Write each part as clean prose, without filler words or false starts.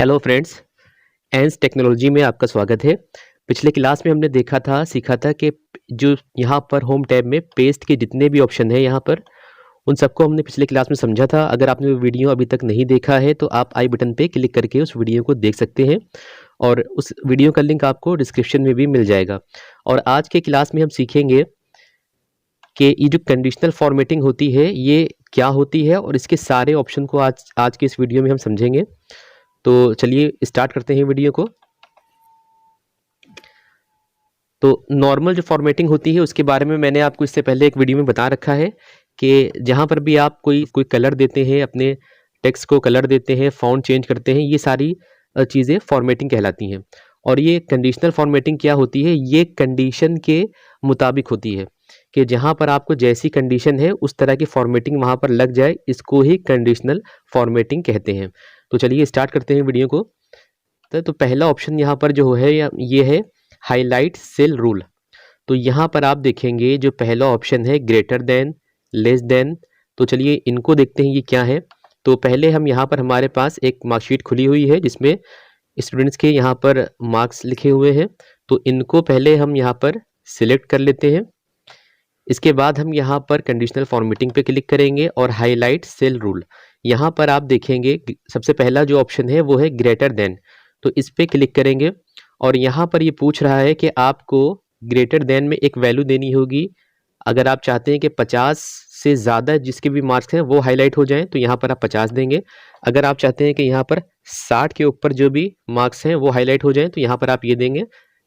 Hello friends, एंस technology में आपका स्वागत है। पिछले क्लास में हमने सीखा था कि जो यहाँ पर होम टैब में पेस्ट के जितने भी ऑप्शन है यहाँ पर उन सबको हमने पिछले क्लास में समझा था। अगर आपने वो वीडियो अभी तक नहीं देखा है तो आप आई बटन पे क्लिक करके उस वीडियो को देख सकते हैं और उस वीडियो का लिंक आपको डिस्क्रिप्शन में भी मिल जाएगा। और आज के क्लास में हम सीखेंगे कि ये जो कंडीशनल फॉर्मेटिंग होती है ये क्या होती है और इसके सारे ऑप्शन को आज के इस वीडियो में हम समझेंगे। तो चलिए स्टार्ट करते हैं वीडियो को। तो नॉर्मल जो फॉर्मेटिंग होती है उसके बारे में मैंने आपको इससे पहले एक वीडियो में बता रखा है कि जहाँ पर भी आप कोई कलर देते हैं, अपने टेक्स्ट को कलर देते हैं, फॉन्ट चेंज करते हैं, ये सारी चीज़ें फॉर्मेटिंग कहलाती हैं। और ये कंडीशनल फॉर्मेटिंग क्या होती है, ये कंडीशन के मुताबिक होती है कि जहाँ पर आपको जैसी कंडीशन है उस तरह की फॉर्मेटिंग वहाँ पर लग जाए, इसको ही कंडीशनल फॉर्मेटिंग कहते हैं। तो चलिए स्टार्ट करते हैं वीडियो को। तो पहला ऑप्शन यहाँ पर जो है ये है हाईलाइट सेल रूल। तो यहाँ पर आप देखेंगे जो पहला ऑप्शन है ग्रेटर देन, लेस देन। तो चलिए इनको देखते हैं ये क्या है। तो पहले हम यहाँ पर हमारे पास एक मार्कशीट खुली हुई है जिसमें स्टूडेंट्स के यहाँ पर मार्क्स लिखे हुए हैं। तो इनको पहले हम यहाँ पर सिलेक्ट कर लेते हैं। इसके बाद हम यहाँ पर कंडीशनल फॉर्मेटिंग पे क्लिक करेंगे और हाईलाइट सेल रूल। यहाँ पर आप देखेंगे सबसे पहला जो ऑप्शन है वो है ग्रेटर देन। तो इस पे क्लिक करेंगे और यहाँ पर ये पूछ रहा है कि आपको ग्रेटर देन में एक वैल्यू देनी होगी। अगर आप चाहते हैं कि 50 से ज़्यादा जिसके भी मार्क्स हैं वो हाईलाइट हो जाएं तो यहाँ पर आप 50 देंगे। अगर आप चाहते हैं कि यहाँ पर 60 के ऊपर जो भी मार्क्स हैं वो हाईलाइट हो जाएं तो यहाँ पर आप ये देंगे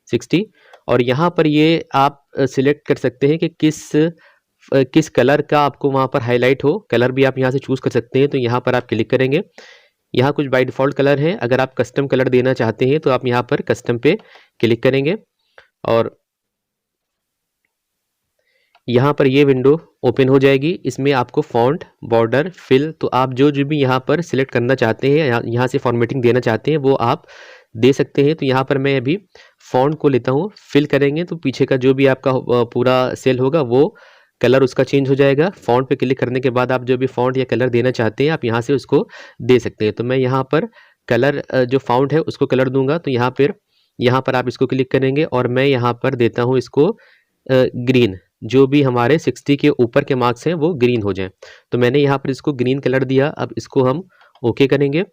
60। और यहाँ पर ये आप सिलेक्ट कर सकते हैं कि किस कलर का आपको वहाँ पर हाईलाइट हो। कलर भी आप यहाँ से चूज़ कर सकते हैं। तो यहाँ पर आप क्लिक करेंगे। यहाँ कुछ बाय डिफ़ॉल्ट कलर हैं, अगर आप कस्टम कलर देना चाहते हैं तो आप यहाँ पर कस्टम पे क्लिक करेंगे और यहाँ पर ये विंडो ओपन हो जाएगी। इसमें आपको फ़ॉन्ट, बॉर्डर, फिल, तो आप जो भी यहाँ पर सिलेक्ट करना चाहते हैं, यहाँ से फॉर्मेटिंग देना चाहते हैं वो आप दे सकते हैं। तो यहाँ पर मैं अभी फ़ॉन्ट को लेता हूँ। फिल करेंगे तो पीछे का जो भी आपका पूरा सेल होगा वो कलर उसका चेंज हो जाएगा। फ़ॉन्ट पे क्लिक करने के बाद आप जो भी फ़ॉन्ट या कलर देना चाहते हैं आप यहाँ से उसको दे सकते हैं। तो मैं यहाँ पर कलर जो फ़ॉन्ट है उसको कलर दूंगा। तो यहाँ पर आप इसको क्लिक करेंगे और मैं यहाँ पर देता हूँ इसको ग्रीन। जो भी हमारे 60 के ऊपर के मार्क्स हैं वो ग्रीन हो जाएं। तो मैंने यहाँ पर इसको ग्रीन कलर दिया। अब इसको हम ओके करेंगे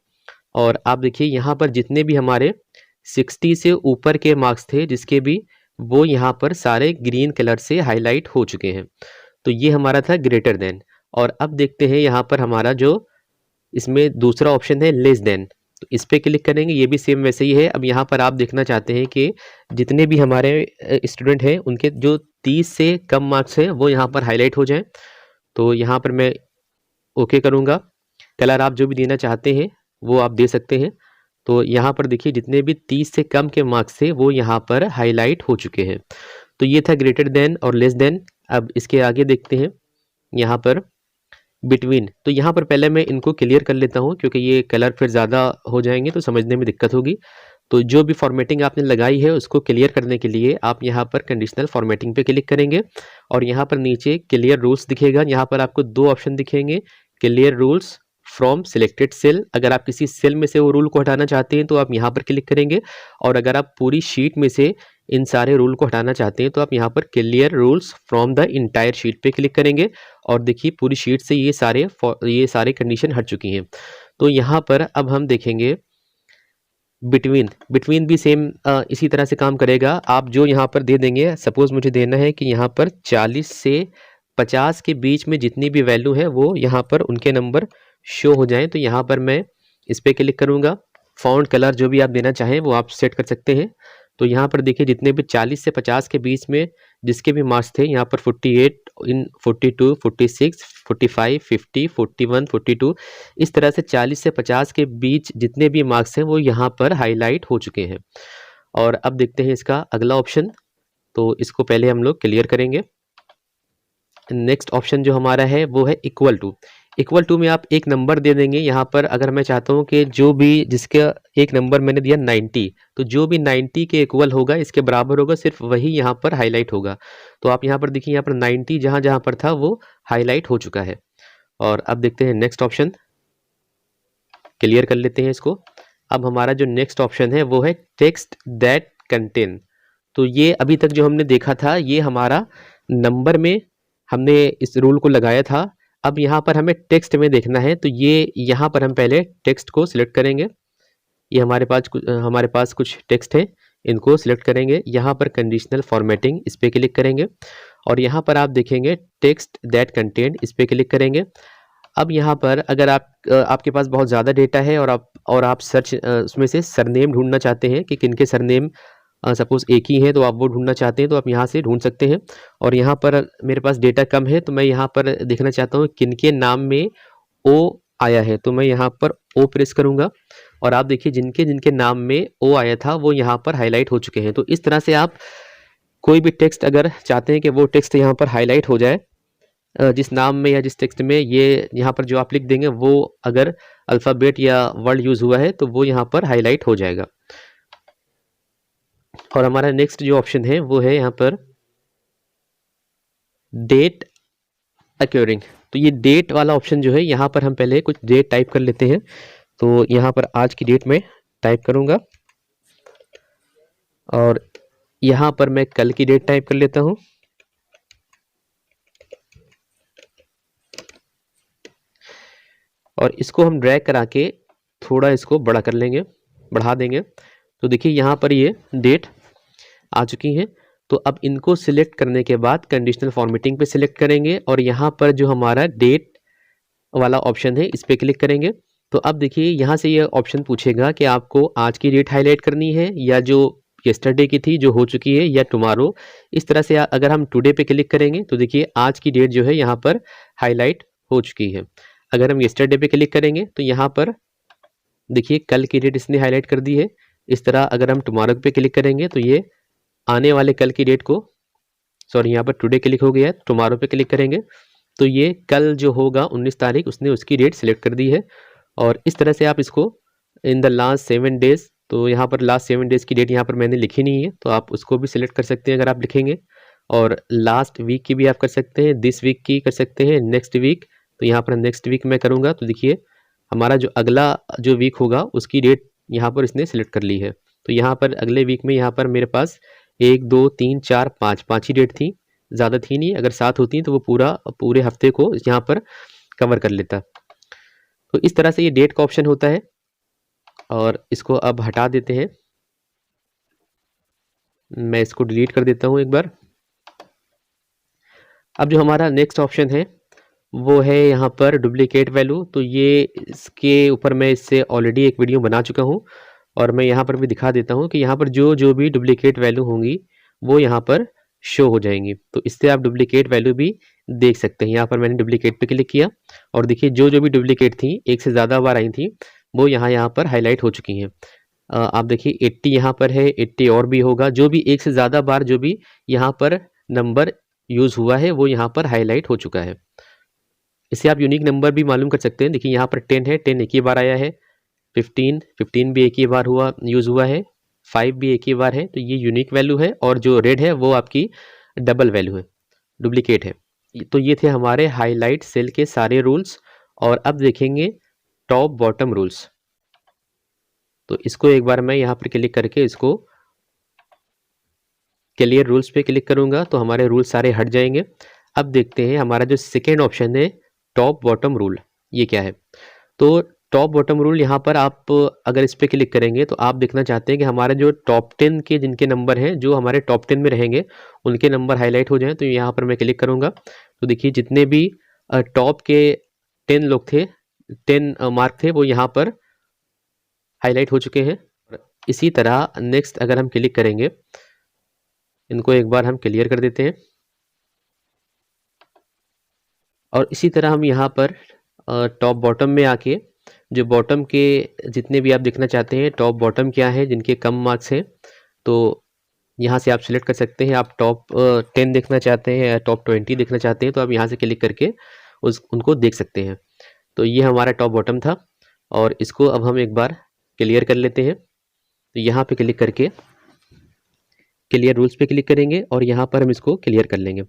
और आप देखिए यहाँ पर जितने भी हमारे 60 से ऊपर के मार्क्स थे जिसके भी, वो यहाँ पर सारे ग्रीन कलर से हाईलाइट हो चुके हैं। तो ये हमारा था ग्रेटर देन। और अब देखते हैं यहाँ पर हमारा जो इसमें दूसरा ऑप्शन है लेस देन। तो इस पे क्लिक करेंगे, ये भी सेम वैसे ही है। अब यहाँ पर आप देखना चाहते हैं कि जितने भी हमारे स्टूडेंट हैं उनके जो 30 से कम मार्क्स हैं वो यहाँ पर हाईलाइट हो जाएं। तो यहाँ पर मैं ओके करूँगा। कलर आप जो भी देना चाहते हैं वो आप दे सकते हैं। तो यहाँ पर देखिए जितने भी 30 से कम के मार्क्स थे वो यहाँ पर हाईलाइट हो चुके हैं। तो ये था ग्रेटर देन और लेस देन। अब इसके आगे देखते हैं यहाँ पर बिटवीन। तो यहाँ पर पहले मैं इनको क्लियर कर लेता हूँ क्योंकि ये कलर फिर ज़्यादा हो जाएंगे तो समझने में दिक्कत होगी। तो जो भी फॉर्मेटिंग आपने लगाई है उसको क्लियर करने के लिए आप यहाँ पर कंडीशनल फॉर्मेटिंग पे क्लिक करेंगे और यहाँ पर नीचे क्लियर रूल्स दिखेगा। यहाँ पर आपको दो ऑप्शन दिखेंगे, clear rules from selected cell. अगर आप किसी सेल में से वो रूल को हटाना चाहते हैं तो आप यहाँ पर क्लिक करेंगे और अगर आप पूरी शीट में से इन सारे रूल को हटाना चाहते हैं तो आप यहाँ पर clear rules from the entire sheet पे क्लिक करेंगे और देखिए पूरी शीट से ये सारे कंडीशन हट चुकी हैं। तो यहाँ पर अब हम देखेंगे बिटवीन भी सेम इसी तरह से काम करेगा। आप जो यहाँ पर दे देंगे, सपोज मुझे देना है कि यहाँ पर 40 से 50 के बीच में जितनी भी वैल्यू है वो यहाँ पर उनके नंबर शो हो जाएं। तो यहाँ पर मैं इस पर क्लिक करूँगा। फ़ॉन्ट कलर जो भी आप देना चाहें वो आप सेट कर सकते हैं। तो यहाँ पर देखिए जितने भी 40 से 50 के बीच में जिसके भी मार्क्स थे यहाँ पर 48 इन 42, 46, 45, 50, 41, 42, इस तरह से 40 से 50 के बीच जितने भी मार्क्स हैं वो यहाँ पर हाईलाइट हो चुके हैं। और अब देखते हैं इसका अगला ऑप्शन। तो इसको पहले हम लोग क्लियर करेंगे। नेक्स्ट ऑप्शन जो हमारा है वो है इक्वल टू। इक्वल टू में आप एक नंबर दे देंगे। यहाँ पर अगर मैं चाहता हूँ कि जो भी जिसका एक नंबर मैंने दिया 90, तो जो भी 90 के इक्वल होगा, इसके बराबर होगा, सिर्फ वही यहाँ पर हाईलाइट होगा। तो आप यहाँ पर देखिए यहाँ पर 90 जहाँ जहाँ पर था वो हाईलाइट हो चुका है। और अब देखते हैं नेक्स्ट ऑप्शन, क्लियर कर लेते हैं इसको। अब हमारा जो नेक्स्ट ऑप्शन है वो है टेक्स्ट दैट कंटेन। तो ये अभी तक जो हमने देखा था ये हमारा नंबर में हमने इस रूल को लगाया था। अब यहाँ पर हमें टेक्स्ट में देखना है, तो ये यहाँ पर हम पहले टेक्स्ट को सिलेक्ट करेंगे। ये हमारे पास कुछ टेक्स्ट है, इनको सिलेक्ट करेंगे। यहाँ पर कंडीशनल फॉर्मेटिंग इस पर क्लिक करेंगे और यहाँ पर आप देखेंगे टेक्स्ट दैट कंटेंट इस पर क्लिक करेंगे। अब यहाँ पर अगर आपके पास बहुत ज़्यादा डेटा है और आप सर्च उसमें से सरनेम ढूंढना चाहते हैं कि किनके सरनेम सपोज एक ही है, तो आप वो ढूंढना चाहते हैं तो आप यहाँ से ढूंढ सकते हैं। और यहाँ पर मेरे पास डेटा कम है तो मैं यहाँ पर देखना चाहता हूँ किनके नाम में ओ आया है, तो मैं यहाँ पर ओ प्रेस करूँगा और आप देखिए जिनके जिनके नाम में ओ आया था वो यहाँ पर हाईलाइट हो चुके हैं। तो इस तरह से आप कोई भी टेक्स्ट अगर चाहते हैं कि वो टेक्स्ट यहाँ पर हाईलाइट हो जाए जिस नाम में या जिस टेक्स्ट में, ये यहाँ पर जो आप लिख देंगे वो अगर अल्फ़ाबेट या वर्ड यूज़ हुआ है तो वो यहाँ पर हाईलाइट हो जाएगा। और हमारा नेक्स्ट जो ऑप्शन है वो है यहाँ पर डेट अक्योरिंग। तो ये डेट वाला ऑप्शन जो है यहाँ पर हम पहले कुछ डेट टाइप कर लेते हैं। तो यहाँ पर आज की डेट में टाइप करूँगा और यहाँ पर मैं कल की डेट टाइप कर लेता हूँ। और इसको हम ड्रैग करा के थोड़ा इसको बड़ा कर लेंगे, बढ़ा देंगे। तो देखिए यहाँ पर ये डेट आ चुकी हैं। तो अब इनको सिलेक्ट करने के बाद कंडीशनल फॉर्मेटिंग पे सिलेक्ट करेंगे और यहाँ पर जो हमारा डेट वाला ऑप्शन है इस पर क्लिक करेंगे। तो अब देखिए यहाँ से ये ऑप्शन पूछेगा कि आपको आज की डेट हाईलाइट करनी है या जो येस्टरडे की थी जो हो चुकी है या टुमारो। इस तरह से अगर हम टुडे पे क्लिक करेंगे तो देखिए आज की डेट जो है यहाँ पर हाईलाइट हो चुकी है। अगर हम येस्टरडे पे क्लिक करेंगे तो यहाँ पर देखिए कल की डेट इसने हाईलाइट कर दी है। इस तरह अगर हम टुमारो पे क्लिक करेंगे तो ये आने वाले कल की डेट को, सॉरी यहाँ पर टुडे क्लिक हो गया है, टुमारो पे क्लिक करेंगे तो ये कल जो होगा 19 तारीख उसने उसकी डेट सिलेक्ट कर दी है। और इस तरह से आप इसको इन द लास्ट 7 डेज, तो यहाँ पर लास्ट 7 डेज़ की डेट यहाँ पर मैंने लिखी नहीं है तो आप उसको भी सिलेक्ट कर सकते हैं अगर आप लिखेंगे। और लास्ट वीक की भी आप कर सकते हैं, दिस वीक की कर सकते हैं, नेक्स्ट वीक। तो यहाँ पर नेक्स्ट वीक मैं करूँगा तो देखिए हमारा जो अगला जो वीक होगा उसकी डेट यहाँ पर इसने सिलेक्ट कर ली है। तो यहाँ पर अगले वीक में यहाँ पर मेरे पास 1 2 3 4 5 ही डेट थी, ज़्यादा थी नहीं। अगर 7 होती तो वो पूरे हफ्ते को यहाँ पर कवर कर लेता। तो इस तरह से ये डेट का ऑप्शन होता है और इसको अब हटा देते हैं। मैं इसको डिलीट कर देता हूँ एक बार। अब जो हमारा नेक्स्ट ऑप्शन है वो है यहाँ पर डुप्लीकेट वैल्यू। तो ये इसके ऊपर मैं इससे ऑलरेडी एक वीडियो बना चुका हूँ और मैं यहाँ पर भी दिखा देता हूँ कि यहाँ पर जो जो भी डुप्लीकेट वैल्यू होंगी वो यहाँ पर शो हो जाएंगी। तो इससे आप डुप्लीकेट वैल्यू भी देख सकते हैं। यहाँ पर मैंने डुप्लीकेट पे क्लिक किया और देखिए जो जो भी डुप्लीकेट थी, एक से ज़्यादा बार आई थी, वो यहाँ पर हाईलाइट हो चुकी हैं। आप देखिए 80 यहाँ पर है, 80 और भी होगा। जो भी एक से ज़्यादा बार जो भी यहाँ पर नंबर यूज़ हुआ है वो यहाँ पर हाईलाइट हो चुका है। इससे आप यूनिक नंबर भी मालूम कर सकते हैं। देखिए यहाँ पर 10 है, 10 एक ही बार आया है। 15 भी एक ही बार यूज़ हुआ है। 5 भी एक ही बार है। तो ये यूनिक वैल्यू है और जो रेड है वो आपकी डबल वैल्यू है, डुप्लीकेट है। तो ये थे हमारे हाईलाइट सेल के सारे रूल्स। और अब देखेंगे टॉप बॉटम रूल्स। तो इसको एक बार मैं यहाँ पर क्लिक करके इसको क्लियर रूल्स पे क्लिक करूँगा तो हमारे रूल सारे हट जाएंगे। अब देखते हैं हमारा जो सेकेंड ऑप्शन है टॉप बॉटम रूल, ये क्या है। तो टॉप बॉटम रूल यहाँ पर आप अगर इस पर क्लिक करेंगे तो आप देखना चाहते हैं कि हमारे जो टॉप 10 के जिनके नंबर हैं, जो हमारे टॉप 10 में रहेंगे उनके नंबर हाईलाइट हो जाएं। तो यहाँ पर मैं क्लिक करूँगा तो देखिए जितने भी टॉप के 10 लोग थे, 10 मार्क थे, वो यहाँ पर हाईलाइट हो चुके हैं। इसी तरह नेक्स्ट अगर हम क्लिक करेंगे, इनको एक बार हम क्लियर कर देते हैं। और इसी तरह हम यहाँ पर टॉप बॉटम में आके जो बॉटम के जितने भी आप देखना चाहते हैं टॉप बॉटम क्या है, जिनके कम मार्क्स हैं, तो यहाँ से आप सिलेक्ट कर सकते हैं। आप टॉप 10 देखना चाहते हैं या टॉप 20 देखना चाहते हैं तो आप यहाँ से क्लिक करके उनको देख सकते हैं। तो ये हमारा टॉप बॉटम था और इसको अब हम एक बार क्लियर कर लेते हैं। तो यहाँ पे क्लिक करके क्लियर रूल्स पे क्लिक करेंगे और यहाँ पर हम इसको क्लियर कर लेंगे।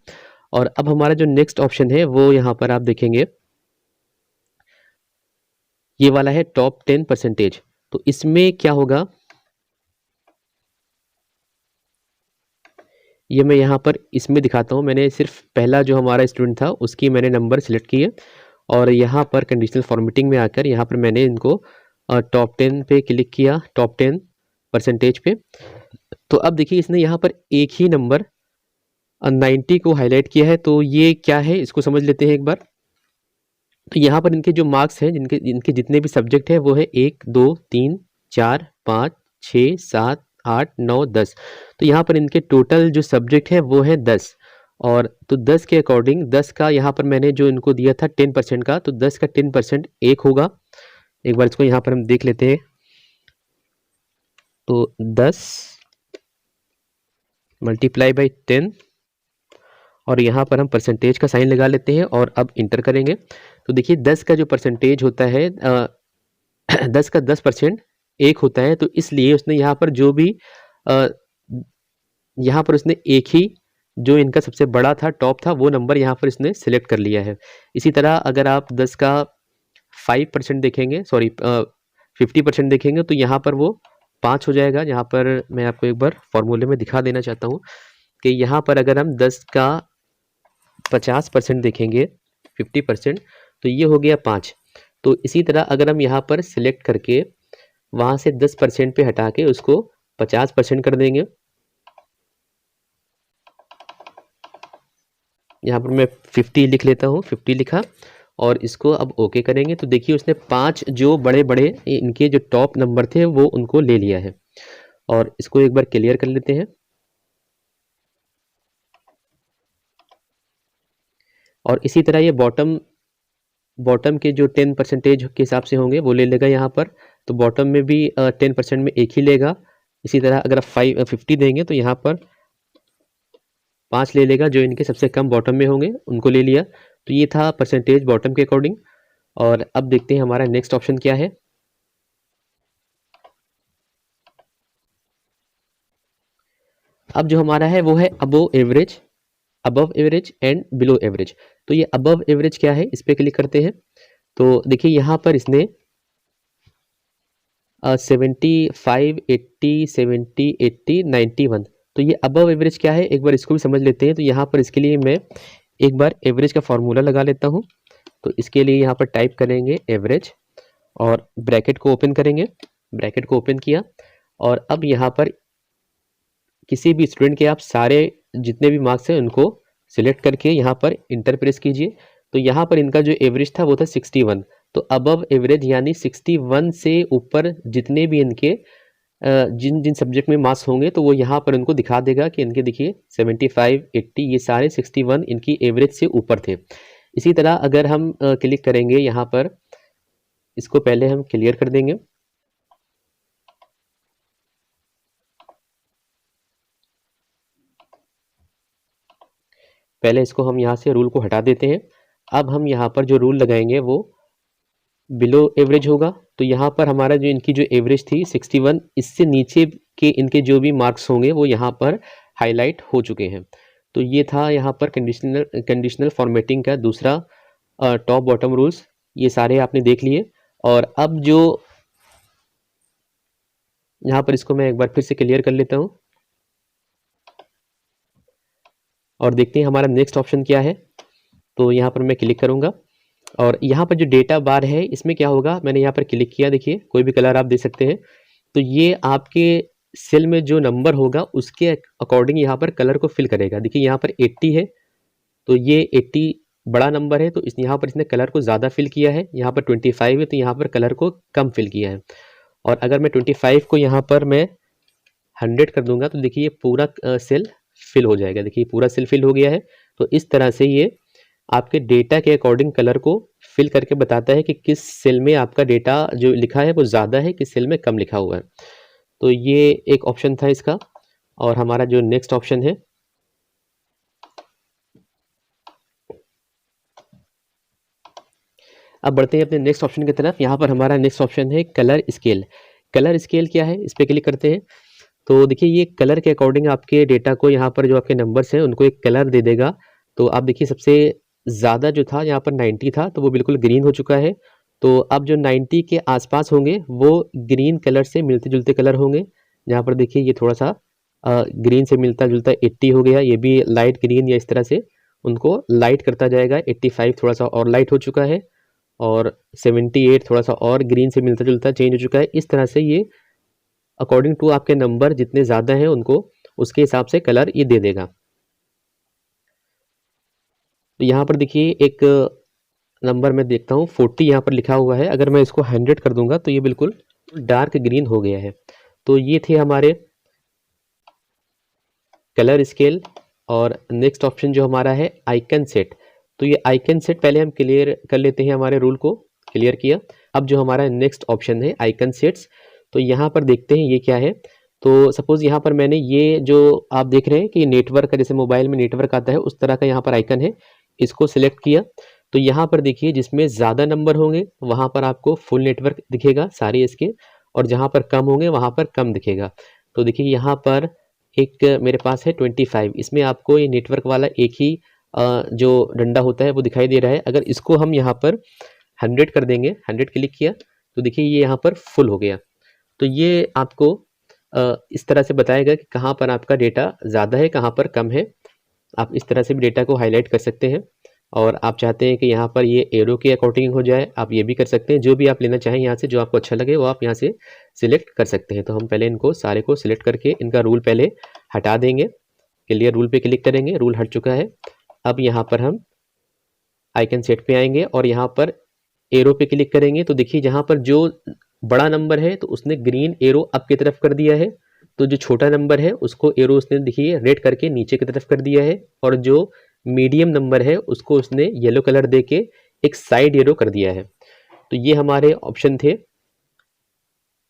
और अब हमारा जो नेक्स्ट ऑप्शन है वो यहाँ पर आप देखेंगे ये वाला है टॉप 10%। तो इसमें क्या होगा, ये मैं यहाँ पर इसमें दिखाता हूँ। मैंने सिर्फ पहला जो हमारा स्टूडेंट था उसकी मैंने नंबर सेलेक्ट किए और यहाँ पर कंडीशनल फॉर्मेटिंग में आकर यहाँ पर मैंने इनको टॉप 10 पे क्लिक किया, टॉप 10 परसेंटेज पे। तो अब देखिए इसने यहाँ पर एक ही नंबर 90 को हाईलाइट किया है। तो ये क्या है इसको समझ लेते हैं एक बार। तो यहाँ पर इनके जो मार्क्स हैं, इनके जितने भी सब्जेक्ट हैं वो है 1 2 3 4 5 6 7 8 9 10। तो यहाँ पर इनके टोटल जो सब्जेक्ट है वो है 10। और तो 10 के अकॉर्डिंग 10 का यहाँ पर मैंने जो इनको दिया था 10% का, तो 10 का 10% 1 होगा। एक बार इसको यहाँ पर हम देख लेते हैं। तो 10 मल्टीप्लाई बाई 10 और यहाँ पर हम परसेंटेज का साइन लगा लेते हैं और अब इंटर करेंगे। तो देखिए 10 का जो परसेंटेज होता है 10 का 10% 1 होता है। तो इसलिए उसने यहाँ पर जो भी यहाँ पर उसने एक ही जो इनका सबसे बड़ा था, टॉप था, वो नंबर यहाँ पर इसने सिलेक्ट कर लिया है। इसी तरह अगर आप 10 का 5% देखेंगे, सॉरी 50% देखेंगे तो यहाँ पर वो 5 हो जाएगा। यहाँ पर मैं आपको एक बार फॉर्मूले में दिखा देना चाहता हूँ कि यहाँ पर अगर हम 10 का 50% देखेंगे 50%, तो ये हो गया 5। तो इसी तरह अगर हम यहाँ पर सिलेक्ट करके वहाँ से 10% पे हटा के उसको 50% कर देंगे, यहाँ पर मैं 50 लिख लेता हूँ, 50 लिखा और इसको अब ओके करेंगे। तो देखिए उसने 5 जो बड़े बड़े इनके जो टॉप नंबर थे वो उनको ले लिया है। और इसको एक बार क्लियर कर लेते हैं। और इसी तरह ये बॉटम के जो 10% के हिसाब से होंगे वो ले लेगा यहाँ पर। तो बॉटम में भी 10% में एक ही लेगा। इसी तरह अगर आप 50 देंगे तो यहाँ पर 5 ले लेगा, जो इनके सबसे कम बॉटम में होंगे उनको ले लिया। तो ये था परसेंटेज बॉटम के अकॉर्डिंग। और अब देखते हैं हमारा नेक्स्ट ऑप्शन क्या है। अब जो हमारा है वो है above average and below average. तो ये अबव एवरेज क्या है, इस पर क्लिक करते हैं। तो देखिए यहाँ पर इसने 75 80 70 80 91। तो ये अबव एवरेज क्या है, एक बार इसको भी समझ लेते हैं। तो यहाँ पर इसके लिए मैं एक बार एवरेज का फॉर्मूला लगा लेता हूँ। तो इसके लिए यहाँ पर टाइप करेंगे एवरेज और ब्रैकेट को ओपन करेंगे, ब्रैकेट को ओपन किया। और अब यहाँ पर किसी भी स्टूडेंट के आप सारे जितने भी मार्क्स हैं उनको सिलेक्ट करके यहाँ पर इंटर प्रेस कीजिए। तो यहाँ पर इनका जो एवरेज था वो था 61। तो अबव एवरेज यानी 61 से ऊपर जितने भी इनके जिन जिन सब्जेक्ट में मार्क्स होंगे तो वो यहाँ पर उनको दिखा देगा कि इनके देखिए 75 80 ये सारे 61 इनकी एवरेज से ऊपर थे। इसी तरह अगर हम क्लिक करेंगे यहाँ पर, इसको पहले हम क्लियर कर देंगे। पहले इसको हम यहाँ से रूल को हटा देते हैं। अब हम यहाँ पर जो रूल लगाएंगे वो बिलो एवरेज होगा। तो यहाँ पर हमारा जो इनकी जो एवरेज थी 61, इससे नीचे के इनके जो भी मार्क्स होंगे वो यहाँ पर हाईलाइट हो चुके हैं। तो ये था यहाँ पर कंडीशनल फॉर्मेटिंग का दूसरा टॉप बॉटम रूल्स, ये सारे आपने देख लिए। और अब जो यहाँ पर इसको मैं एक बार फिर से क्लियर कर लेता हूँ और देखते हैं हमारा नेक्स्ट ऑप्शन क्या है। तो यहाँ पर मैं क्लिक करूँगा और यहाँ पर जो डेटा बार है इसमें क्या होगा, मैंने यहाँ पर क्लिक किया, देखिए कोई भी कलर आप दे सकते हैं। तो ये आपके सेल में जो नंबर होगा उसके अकॉर्डिंग यहाँ पर कलर को फिल करेगा। देखिए यहाँ पर 80 है तो ये 80 बड़ा नंबर है तो यहाँ पर इसने कलर को ज़्यादा फिल किया है। यहाँ पर 25 है तो यहाँ पर कलर को कम फिल किया है। और अगर मैं 25 को यहाँ पर मैं 100 कर दूंगा तो देखिए ये पूरा सेल फिल हो जाएगा। देखिए पूरा सेल फिल हो गया है। तो इस तरह से ये आपके डेटा के अकॉर्डिंग कलर को फिल करके बताता है कि किस सेल में आपका डेटा जो लिखा है वो ज़्यादा है, किस सेल में कम लिखा हुआ है। तो ये एक ऑप्शन था इसका। और हमारा जो नेक्स्ट ऑप्शन है, अब बढ़ते हैं अपने नेक्स्ट ऑप्शन की तरफ। यहाँ पर हमारा नेक्स्ट ऑप्शन है कलर स्केल। कलर स्केल क्या है, इस पर क्लिक करते हैं। तो देखिए ये कलर के अकॉर्डिंग आपके डेटा को यहाँ पर जो आपके नंबर्स हैं उनको एक कलर दे देगा। तो आप देखिए सबसे ज़्यादा जो था यहाँ पर 90 था तो वो बिल्कुल ग्रीन हो चुका है। तो अब जो 90 के आसपास होंगे वो ग्रीन कलर से मिलते जुलते कलर होंगे। यहाँ पर देखिए ये थोड़ा सा ग्रीन से मिलता जुलता 80 हो गया, ये भी लाइट ग्रीन या इस तरह से उनको लाइट करता जाएगा। 85 थोड़ा सा और लाइट हो चुका है और 78 थोड़ा सा और ग्रीन से मिलता जुलता चेंज हो चुका है। इस तरह से ये अकॉर्डिंग टू आपके नंबर जितने ज़्यादा हैं उनको उसके हिसाब से कलर ये दे देगा। तो यहाँ पर देखिए एक नंबर मैं देखता हूँ 40 यहाँ पर लिखा हुआ है। अगर मैं इसको 100 कर दूंगा तो ये बिल्कुल डार्क ग्रीन हो गया है। तो ये थे हमारे कलर स्केल। और नेक्स्ट ऑप्शन जो हमारा है आइकन सेट। तो ये आइकन सेट पहले हम क्लियर कर लेते हैं, हमारे रूल को क्लियर किया। अब जो हमारा नेक्स्ट ऑप्शन है आइकन सेट्स, तो यहाँ पर देखते हैं ये क्या है। तो सपोज यहाँ पर मैंने ये जो आप देख रहे हैं कि नेटवर्क का, जैसे मोबाइल में नेटवर्क आता है उस तरह का यहाँ पर आइकन है, इसको सिलेक्ट किया। तो यहाँ पर देखिए जिसमें ज़्यादा नंबर होंगे वहाँ पर आपको फुल नेटवर्क दिखेगा सारे इसके, और जहाँ पर कम होंगे वहाँ पर कम दिखेगा। तो देखिए यहाँ पर एक मेरे पास है 25, इसमें आपको ये नेटवर्क वाला एक ही जो डंडा होता है वो दिखाई दे रहा है। अगर इसको हम यहाँ पर 100 कर देंगे, 100 क्लिक किया तो देखिए ये यहाँ पर फुल हो गया। तो ये आपको इस तरह से बताएगा कि कहाँ पर आपका डेटा ज़्यादा है कहाँ पर कम है। आप इस तरह से भी डेटा को हाईलाइट कर सकते हैं। और आप चाहते हैं कि यहाँ पर ये एरो के अकॉर्डिंग हो जाए, आप ये भी कर सकते हैं। जो भी आप लेना चाहें यहाँ से, जो आपको अच्छा लगे वो आप यहाँ से सिलेक्ट कर सकते हैं। तो हम पहले इनको सारे को सिलेक्ट करके इनका रूल पहले हटा देंगे। क्लियर रूल पे क्लिक करेंगे, रूल हट चुका है। अब यहाँ पर हम आइकन सेट पे आएंगे और यहाँ पर एरो पे क्लिक करेंगे। तो देखिए जहाँ पर जो बड़ा नंबर है तो उसने ग्रीन एरो अप की तरफ कर दिया है, तो जो छोटा नंबर है उसको एरो उसने देखिए रेड करके नीचे की तरफ कर दिया है, और जो मीडियम नंबर है उसको उसने येलो कलर देके एक साइड एरो कर दिया है। तो ये हमारे ऑप्शन थे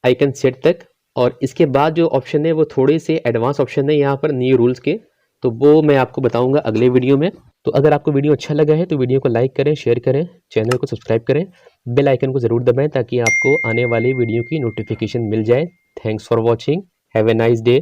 आइकन सेट तक। और इसके बाद जो ऑप्शन है वो थोड़े से एडवांस ऑप्शन है यहाँ पर न्यू रूल्स के, तो वो मैं आपको बताऊंगा अगले वीडियो में। तो अगर आपको वीडियो अच्छा लगा है तो वीडियो को लाइक करें, शेयर करें, चैनल को सब्सक्राइब करें, बेल आइकन को ज़रूर दबाएं ताकि आपको आने वाले वीडियो की नोटिफिकेशन मिल जाए। Thanks for watching, have a nice day.